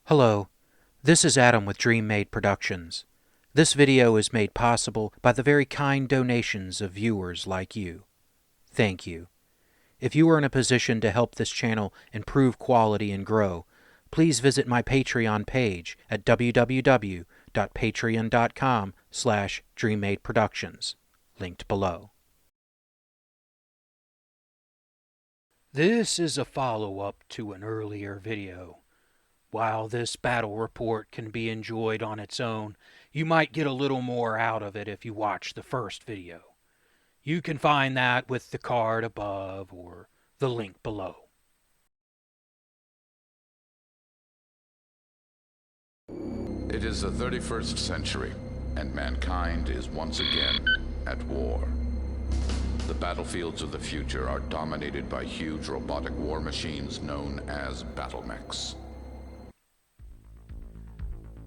Hello, this is Adam with DreamMade Productions. This video is made possible by the very kind donations of viewers like you. Thank you. If you are in a position to help this channel improve quality and grow, please visit my Patreon page at www.patreon.com/DreamMadeProductions, linked below. This is a follow-up to an earlier video. While this battle report can be enjoyed on its own, you might get a little more out of it if you watch the first video. You can find that with the card above or the link below. It is the 31st century, and mankind is once again at war. The battlefields of the future are dominated by huge robotic war machines known as battlemechs.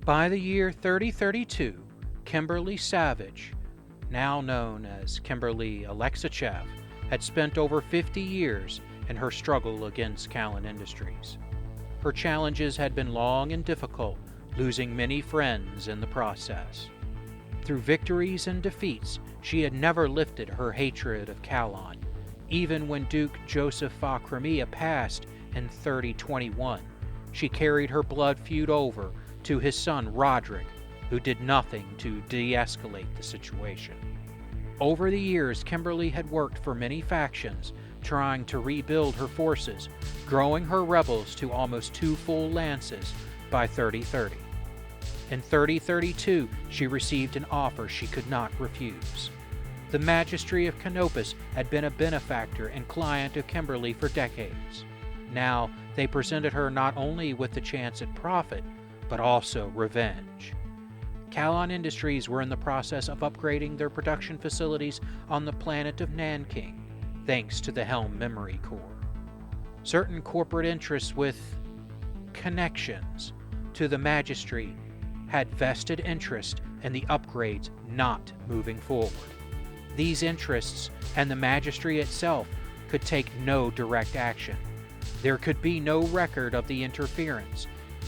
By the year 3032, Kimberly Savage, now known as Kimberly Alexachev, had spent over 50 years in her struggle against Kallon Industries. Her challenges had been long and difficult, losing many friends in the process. Through victories and defeats, she had never lifted her hatred of Kallon. Even when Duke Joseph Fakramia passed in 3021, she carried her blood feud over to his son Roderick, who did nothing to de-escalate the situation. Over the years, Kimberly had worked for many factions, trying to rebuild her forces, growing her rebels to almost 2 full lances by 3030. In 3032, she received an offer she could not refuse. The Magistry of Canopus had been a benefactor and client of Kimberly for decades. Now, they presented her not only with the chance at profit, but also revenge. Kallon Industries were in the process of upgrading their production facilities on the planet of Nanking, thanks to the Helm Memory Core. Certain corporate interests with connections to the Magistry had vested interest in the upgrades not moving forward. These interests and the Magistry itself could take no direct action. There could be no record of the interference,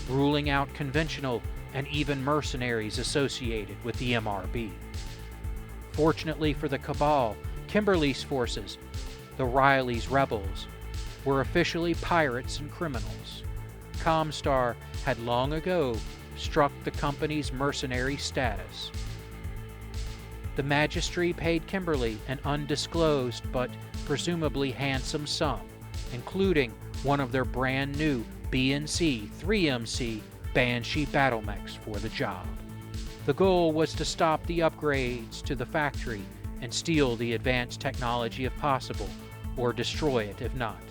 ruling out conventional and even mercenaries associated with the MRB. Fortunately for the Cabal, Kimberly's forces, the Riley's rebels, were officially pirates and criminals. Comstar had long ago struck the company's mercenary status. The Magistry paid Kimberly an undisclosed but presumably handsome sum, including one of their brand new BNC 3MC Banshee battlemechs for the job. The goal was to stop the upgrades to the factory and steal the advanced technology if possible, or destroy it if not.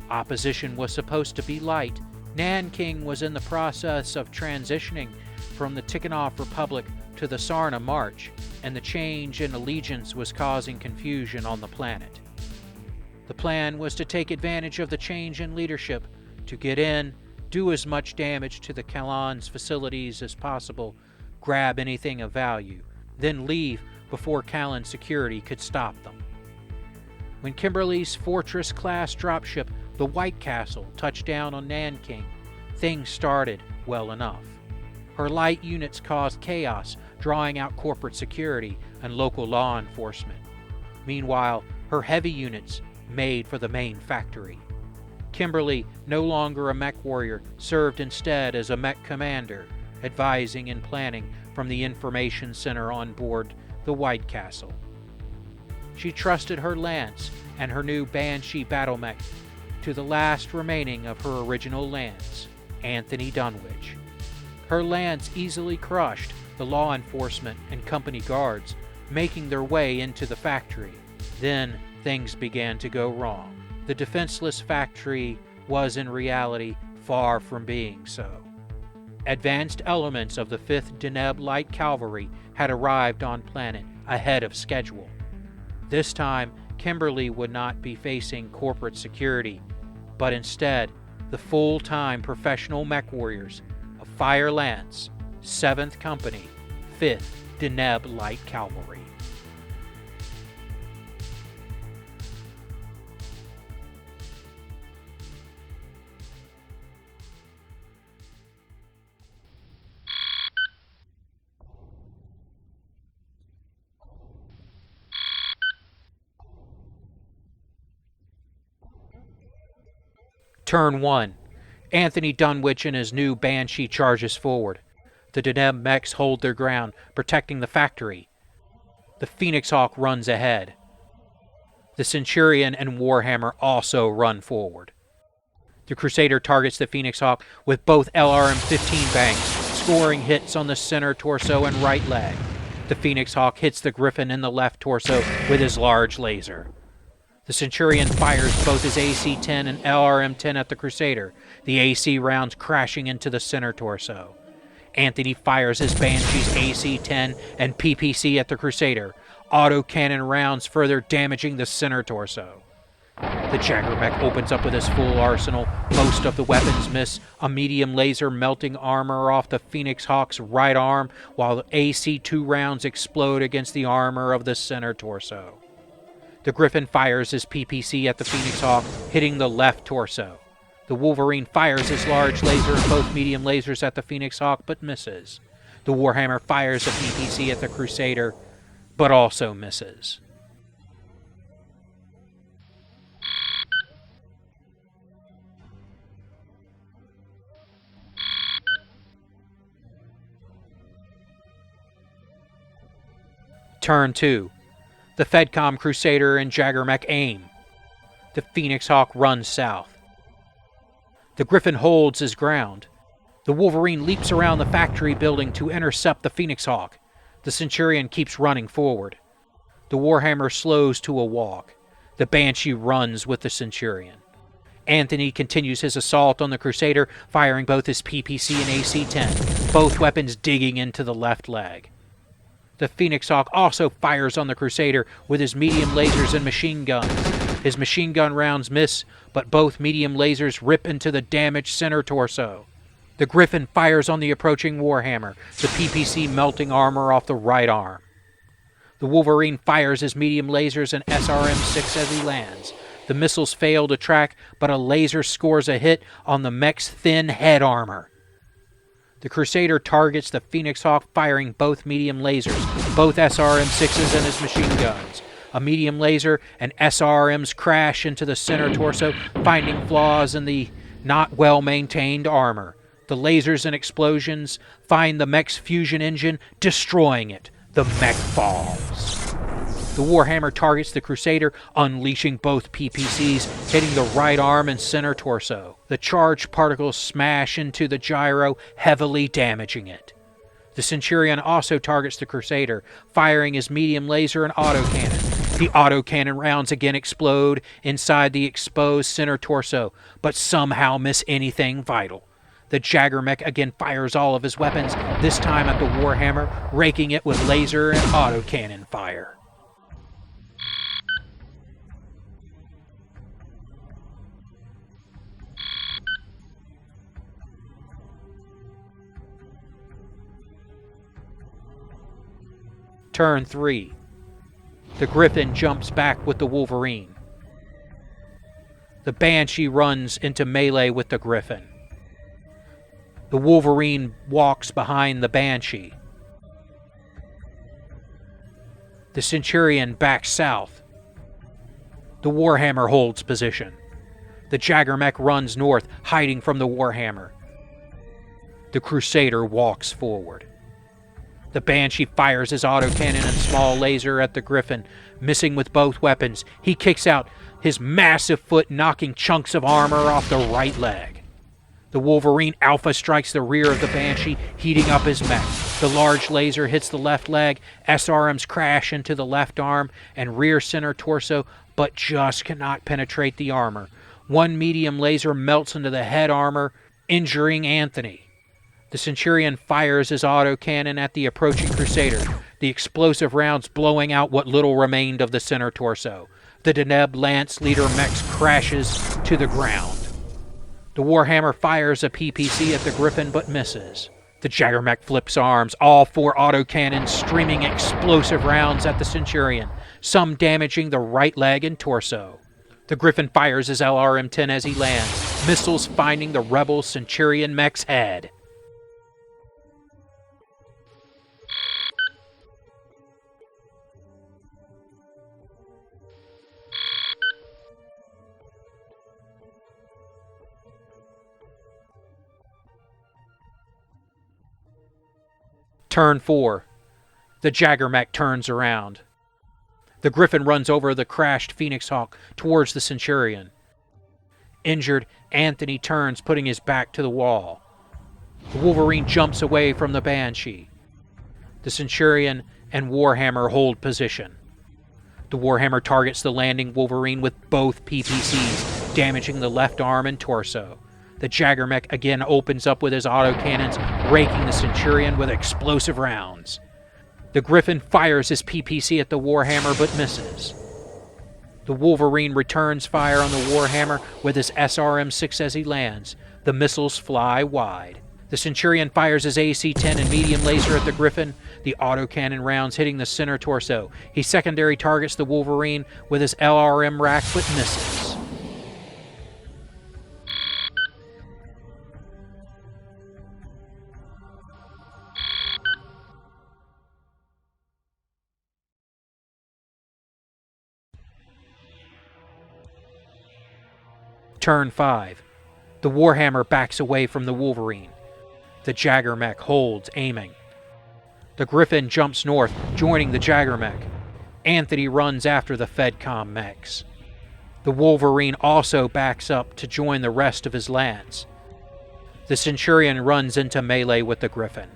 Opposition was supposed to be light. Nanking was in the process of transitioning from the Tikhonov Republic to the Sarna March, and the change in allegiance was causing confusion on the planet. The plan was to take advantage of the change in leadership to get in, do as much damage to the Kallon's facilities as possible, grab anything of value, then leave before Kallon security could stop them. When Kimberly's Fortress-class dropship, the White Castle, touched down on Nanking, things started well enough. Her light units caused chaos, drawing out corporate security and local law enforcement. Meanwhile, her heavy units made for the main factory. Kimberly, no longer a mech warrior, served instead as a mech commander, advising and planning from the information center on board the White Castle. She trusted her lance and her new Banshee battlemech to the last remaining of her original lance, Anthony Dunwich. Her lance easily crushed the law enforcement and company guards, making their way into the factory. Then things began to go wrong. The defenseless factory was in reality far from being so. Advanced elements of the 5th Deneb Light Cavalry had arrived on planet ahead of schedule. This time, Kimberly would not be facing corporate security, but instead the full-time professional mech warriors of Fire Lance, 7th Company, 5th Deneb Light Cavalry. Turn 1. Anthony Dunwich and his new Banshee charges forward. The Deneb mechs hold their ground, protecting the factory. The Phoenix Hawk runs ahead. The Centurion and Warhammer also run forward. The Crusader targets the Phoenix Hawk with both LRM-15 banks, scoring hits on the center torso and right leg. The Phoenix Hawk hits the Griffin in the left torso with his large laser. The Centurion fires both his AC-10 and LRM-10 at the Crusader, the AC rounds crashing into the center torso. Anthony fires his Banshee's AC-10 and PPC at the Crusader, autocannon rounds further damaging the center torso. The Jaggermech opens up with his full arsenal. Most of the weapons miss, a medium laser melting armor off the Phoenix Hawk's right arm, while the AC-2 rounds explode against the armor of the center torso. The Griffin fires his PPC at the Phoenix Hawk, hitting the left torso. The Wolverine fires his large laser and both medium lasers at the Phoenix Hawk, but misses. The Warhammer fires a PPC at the Crusader, but also misses. Turn 2. The Fedcom Crusader and Jaggermech aim. The Phoenix Hawk runs south. The Griffin holds his ground. The Wolverine leaps around the factory building to intercept the Phoenix Hawk. The Centurion keeps running forward. The Warhammer slows to a walk. The Banshee runs with the Centurion. Anthony continues his assault on the Crusader, firing both his PPC and AC-10, both weapons digging into the left leg. The Phoenix Hawk also fires on the Crusader with his medium lasers and machine guns. His machine gun rounds miss, but both medium lasers rip into the damaged center torso. The Griffin fires on the approaching Warhammer, the PPC melting armor off the right arm. The Wolverine fires his medium lasers and SRM-6 as he lands. The missiles fail to track, but a laser scores a hit on the mech's thin head armor. The Crusader targets the Phoenix Hawk, firing both medium lasers, both SRM-6s and his machine guns. A medium laser and SRMs crash into the center torso, finding flaws in the not well-maintained armor. The lasers and explosions find the mech's fusion engine, destroying it. The mech falls. The Warhammer targets the Crusader, unleashing both PPCs, hitting the right arm and center torso. The charged particles smash into the gyro, heavily damaging it. The Centurion also targets the Crusader, firing his medium laser and autocannon. The autocannon rounds again explode inside the exposed center torso, but somehow miss anything vital. The Jaggermech again fires all of his weapons, this time at the Warhammer, raking it with laser and autocannon fire. Turn 3. The Griffin jumps back with the Wolverine. The Banshee runs into melee with the Griffin. The Wolverine walks behind the Banshee. The Centurion backs south. The Warhammer holds position. The Jaggermech runs north, hiding from the Warhammer. The Crusader walks forward. The Banshee fires his autocannon and small laser at the Griffin, missing with both weapons. He kicks out his massive foot, knocking chunks of armor off the right leg. The Wolverine Alpha strikes the rear of the Banshee, heating up his mech. The large laser hits the left leg, SRMs crash into the left arm and rear center torso, but just cannot penetrate the armor. One medium laser melts into the head armor, injuring Anthony. The Centurion fires his autocannon at the approaching Crusader, the explosive rounds blowing out what little remained of the center torso. The Deneb Lance Leader mech crashes to the ground. The Warhammer fires a PPC at the Griffin but misses. The Jaggermech flips arms, all four autocannons streaming explosive rounds at the Centurion, some damaging the right leg and torso. The Griffin fires his LRM-10 as he lands, missiles finding the rebel Centurion mech's head. Turn 4. The Jaggermech turns around. The Griffin runs over the crashed Phoenix Hawk towards the Centurion. Injured, Anthony turns, putting his back to the wall. The Wolverine jumps away from the Banshee. The Centurion and Warhammer hold position. The Warhammer targets the landing Wolverine with both PPCs, damaging the left arm and torso. The Jaggermech again opens up with his autocannons, raking the Centurion with explosive rounds. The Griffin fires his PPC at the Warhammer but misses. The Wolverine returns fire on the Warhammer with his SRM-6 as he lands. The missiles fly wide. The Centurion fires his AC-10 and medium laser at the Griffin, the autocannon rounds hitting the center torso. He secondary targets the Wolverine with his LRM rack but misses. Turn 5. The Warhammer backs away from the Wolverine. The Jaggermech holds, aiming. The Griffin jumps north, joining the Jaggermech. Anthony runs after the Fedcom mechs. The Wolverine also backs up to join the rest of his lance. The Centurion runs into melee with the Griffin.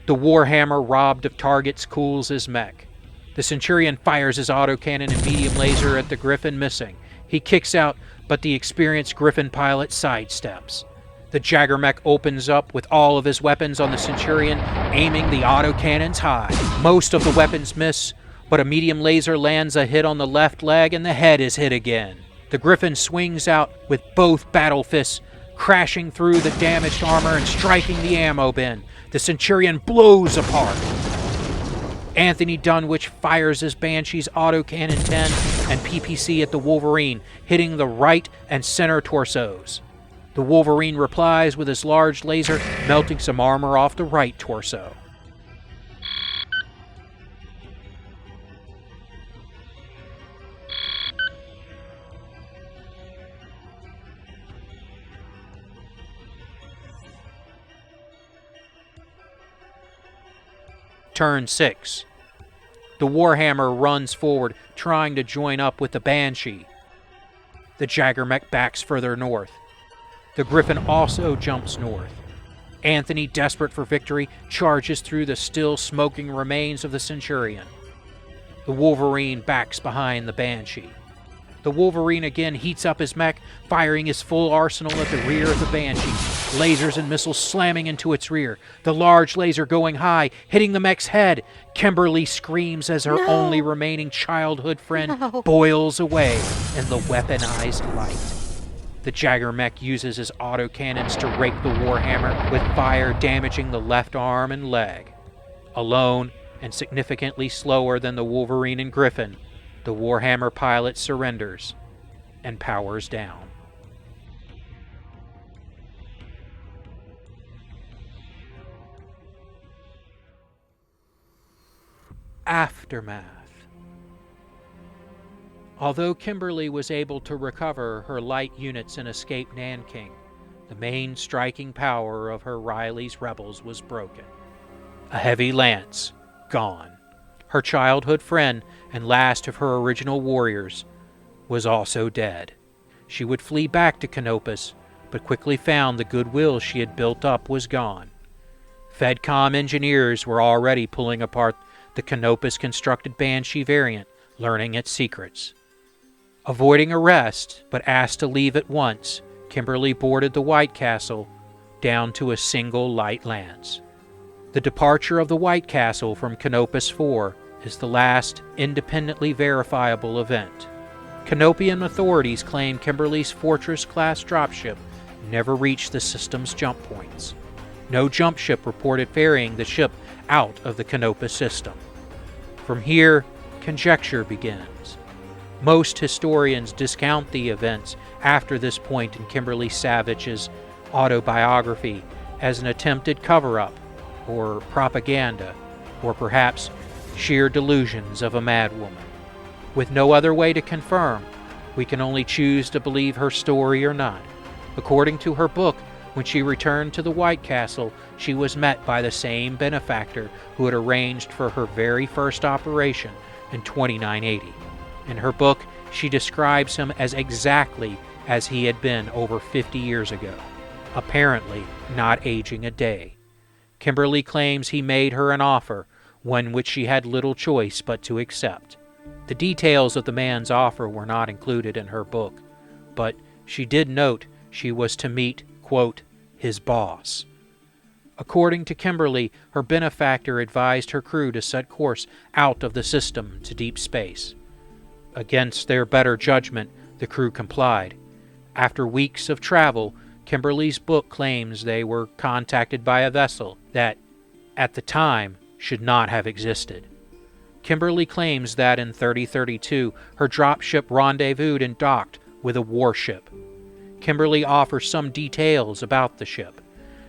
The Warhammer, robbed of targets, cools his mech. The Centurion fires his autocannon and medium laser at the Griffin, missing. He kicks out, but the experienced Griffin pilot sidesteps. The Jaggermech opens up with all of his weapons on the Centurion, aiming the autocannons high. Most of the weapons miss, but a medium laser lands a hit on the left leg and the head is hit again. The Griffin swings out with both battle fists, crashing through the damaged armor and striking the ammo bin. The Centurion blows apart. Anthony Dunwich fires his Banshee's autocannon 10 and PPC at the Wolverine, hitting the right and center torsos. The Wolverine replies with his large laser, melting some armor off the right torso. Turn 6. The Warhammer runs forward, trying to join up with the Banshee. The Jaggermech backs further north. The Griffin also jumps north. Anthony, desperate for victory, charges through the still smoking remains of the Centurion. The Wolverine backs behind the Banshee. The Wolverine again heats up his mech, firing his full arsenal at the rear of the Banshee. Lasers and missiles slamming into its rear. The large laser going high, hitting the mech's head. Kimberly screams as her only remaining childhood friend boils away in the weaponized light. The Jaggermech uses his autocannons to rake the Warhammer with fire, damaging the left arm and leg. Alone and significantly slower than the Wolverine and Griffin, the Warhammer pilot surrenders and powers down. Aftermath. Although Kimberly was able to recover her light units and escape Nanking, the main striking power of her Riley's rebels was broken. A heavy lance, gone. Her childhood friend and last of her original warriors was also dead. She would flee back to Canopus, but quickly found the goodwill she had built up was gone. Fedcom engineers were already pulling apart the Canopus-constructed Banshee variant, learning its secrets. Avoiding arrest, but asked to leave at once, Kimberly boarded the White Castle, down to a single light lance. The departure of the White Castle from Canopus 4 is the last independently verifiable event. Canopian authorities claim Kimberly's Fortress-class dropship never reached the system's jump points. No jump ship reported ferrying the ship out of the Canopus system. From here, conjecture begins. Most historians discount the events after this point in Kimberly Savage's autobiography as an attempted cover-up, or propaganda, or perhaps sheer delusions of a madwoman. With no other way to confirm, we can only choose to believe her story or not. According to her book, When she returned to the White Castle, she was met by the same benefactor who had arranged for her very first operation in 2980. In her book, she describes him as exactly as he had been over 50 years ago, apparently not aging a day. Kimberly claims he made her an offer, one which she had little choice but to accept. The details of the man's offer were not included in her book, but she did note she was to meet, quote, his boss. According to Kimberly, her benefactor advised her crew to set course out of the system to deep space. Against their better judgment, the crew complied. After weeks of travel, Kimberly's book claims they were contacted by a vessel that, at the time, should not have existed. Kimberly claims that in 3032, her dropship rendezvoused and docked with a warship. Kimberly offers some details about the ship,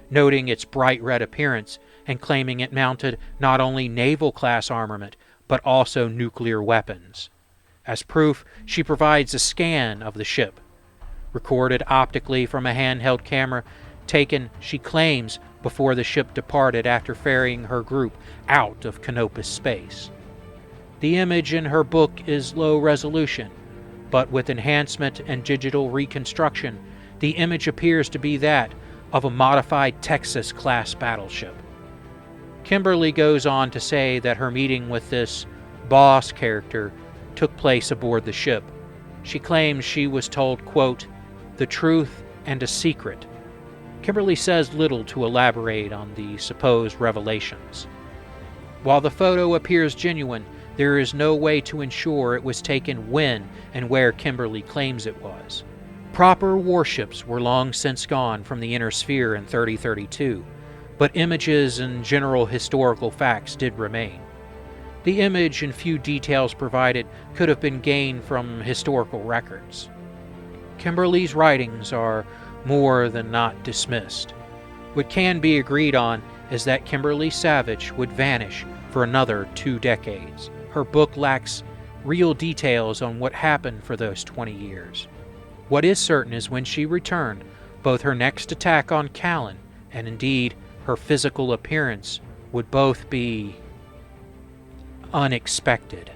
noting its bright red appearance and claiming it mounted not only naval-class armament, but also nuclear weapons. As proof, she provides a scan of the ship, recorded optically from a handheld camera taken, she claims, before the ship departed after ferrying her group out of Canopus space. The image in her book is low resolution, but with enhancement and digital reconstruction, the image appears to be that of a modified Texas-class battleship. Kimberly goes on to say that her meeting with this boss character took place aboard the ship. She claims she was told, quote, the truth and a secret. Kimberly says little to elaborate on the supposed revelations. While the photo appears genuine, there is no way to ensure it was taken when and where Kimberly claims it was. Proper warships were long since gone from the inner sphere in 3032, but images and general historical facts did remain. The image and few details provided could have been gained from historical records. Kimberly's writings are more than not dismissed. What can be agreed on is that Kimberly Savage would vanish for another 2 decades. Her book lacks real details on what happened for those 20 years. What is certain is when she returned, both her next attack on Kallon and indeed her physical appearance would both be unexpected.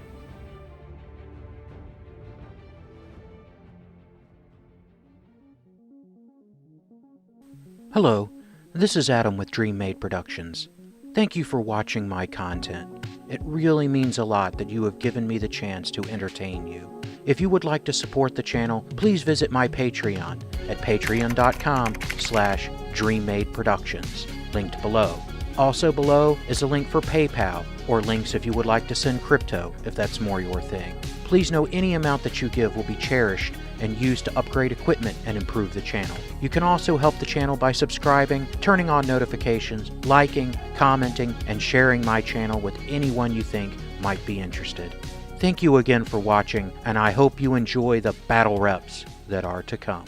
Hello, this is Adam with Dream Made Productions. Thank you for watching my content. It really means a lot that you have given me the chance to entertain you. If you would like to support the channel, please visit my Patreon at patreon.com/DreamMadeProductions, linked below. Also below is a link for PayPal, or links if you would like to send crypto, if that's more your thing. Please know any amount that you give will be cherished and used to upgrade equipment and improve the channel. You can also help the channel by subscribing, turning on notifications, liking, commenting, and sharing my channel with anyone you think might be interested. Thank you again for watching, and I hope you enjoy the battle reps that are to come.